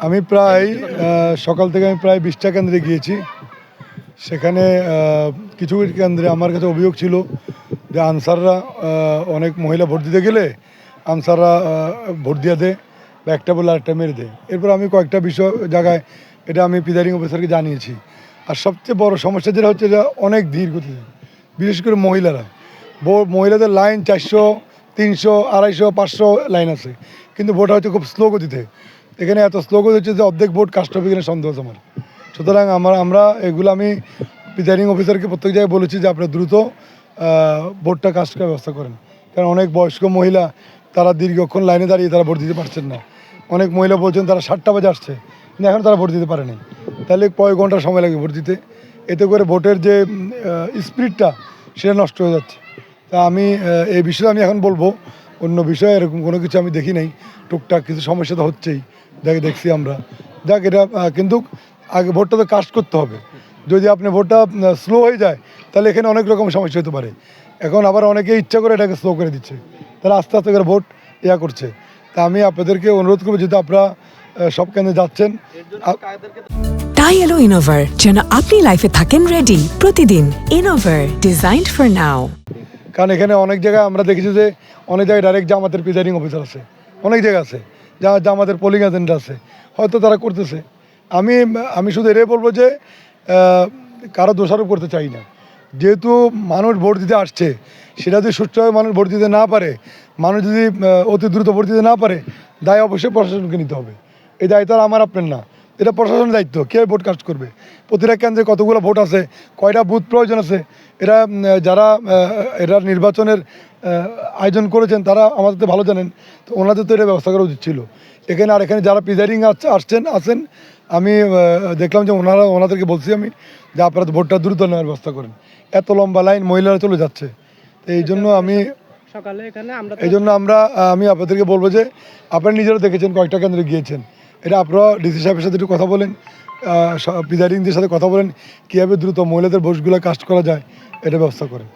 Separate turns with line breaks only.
আমি প্রায় সকাল থেকে আমি প্রায় ২০টা কেন্দ্রে গিয়েছি। সেখানে কিছু কেন্দ্রে আমার কাছে অভিযোগ ছিল যে আনসাররা অনেক মহিলা ভোট দিতে গেলে আনসাররা ভোট দিয়ে দেয় বা একটা বলে আরেকটা মেরে দেয়। এরপর আমি কয়েকটা বিষয় জায়গায় এটা আমি প্রিজাইডিং অফিসারকে জানিয়েছি। আর সবচেয়ে বড় সমস্যা যেটা হচ্ছে যে অনেক ধীর গতিতে, বিশেষ করে মহিলারা। মহিলাদের লাইন 400, 300, 250, 500 লাইন আছে, কিন্তু ভোট হচ্ছে খুব স্লো গতিতে। এখানে এত স্লো গতি হচ্ছে যে অর্ধেক ভোট কাস্ট হবে কিনা সন্দেহ আছে আমার। সুতরাং আমরা এগুলো আমি প্রিজাইডিং অফিসারকে প্রত্যেক জায়গায় বলেছি যে আপনারা দ্রুত ভোটটা কাস্ট করার ব্যবস্থা করেন। কারণ অনেক বয়স্ক মহিলা তারা দীর্ঘক্ষণ লাইনে দাঁড়িয়ে তারা ভোট দিতে পারছেন না। অনেক মহিলা বলছেন তারা 7টা বাজে আসছে, কিন্তু এখন তারা ভোট দিতে পারেনি। তাহলে কয়েক ঘন্টা সময় লাগে ভোট দিতে। এতে করে ভোটের যে স্পিরিটটা সেটা নষ্ট হয়ে যাচ্ছে। তা আমি এই বিষয়ে আমি এখন বলবো, অন্য বিষয়ে এরকম কোনো কিছু আমি দেখি নাই। টুকটাক কিছু সমস্যা তো হচ্ছেই, দেখছি আমরা। যাক, এটা কিন্তু আগে ভোটটা তো কাস্ট করতে হবে। যদি আপনি ভোটটা স্লো হয়ে যায় তাহলে এখানে অনেক রকম সমস্যা হতে পারে। এখন আবার অনেকে ইচ্ছা করে এটাকে স্লো করে দিচ্ছে, তারা আস্তে আস্তে করে ভোট করছে। তা আমি আপনাদেরকে অনুরোধ করবো, যেহেতু আপনারা সব কেন্দ্রে যাচ্ছেন।
তাই এলো ইনোভার, যেন আপনি লাইফে থাকেন রেডি প্রতিদিন। Innova, designed for now.
কারণ এখানে অনেক জায়গায় আমরা দেখেছি যে অনেক জায়গায় ডাইরেক্ট জামাতের প্রিজাইডিং অফিসার আছে, অনেক জায়গা আছে যা জামাতের পোলিং এজেন্ট আছে, হয়তো তারা করতেছে। আমি শুধু এটাই বলবো যে কারো দোষারোপ করতে চাই না। যেহেতু মানুষ ভোট দিতে আসছে, সেটা যদি সুষ্ঠুভাবে মানুষ ভোট দিতে না পারে, মানুষ যদি অতি দ্রুত ভোট দিতে না পারে, দায় অবশ্যই প্রশাসনকে নিতে হবে। এই দায়িত্ব আর আমার আপনার না, এটা প্রশাসনের দায়িত্ব। কে ভোট কাস্ট করবে, প্রতিটা কেন্দ্রে কতগুলো ভোট আছে, কয়টা বুথ প্রয়োজন আছে, যারা এরা নির্বাচনের আয়োজন করেছেন তারা আমাদের ভালো জানেন। তো ওনাদের তো এটা ব্যবস্থা করা উচিত ছিল। এখানে যারা প্রিজাইডিং আছেন, আমি দেখলাম যে ওনাদেরকে বলছি আমি যে আপনারা ভোটটা দ্রুত নেওয়ার ব্যবস্থা করেন। এত লম্বা লাইন, মহিলারা চলে যাচ্ছে। তো এই জন্য আমি আপনাদেরকে বলবো যে আপনারা নিজেরা দেখেছেন, কয়েকটা কেন্দ্রে গিয়েছেন। এটা আপনারা ডিসি সাহেবের সাথে একটু কথা বলেন, প্রিজাইডিংদের সাথে কথা বলেন, কীভাবে দ্রুত মহিলাদের ভোটগুলো কাস্ট করা যায়, এটা ব্যবস্থা করেন।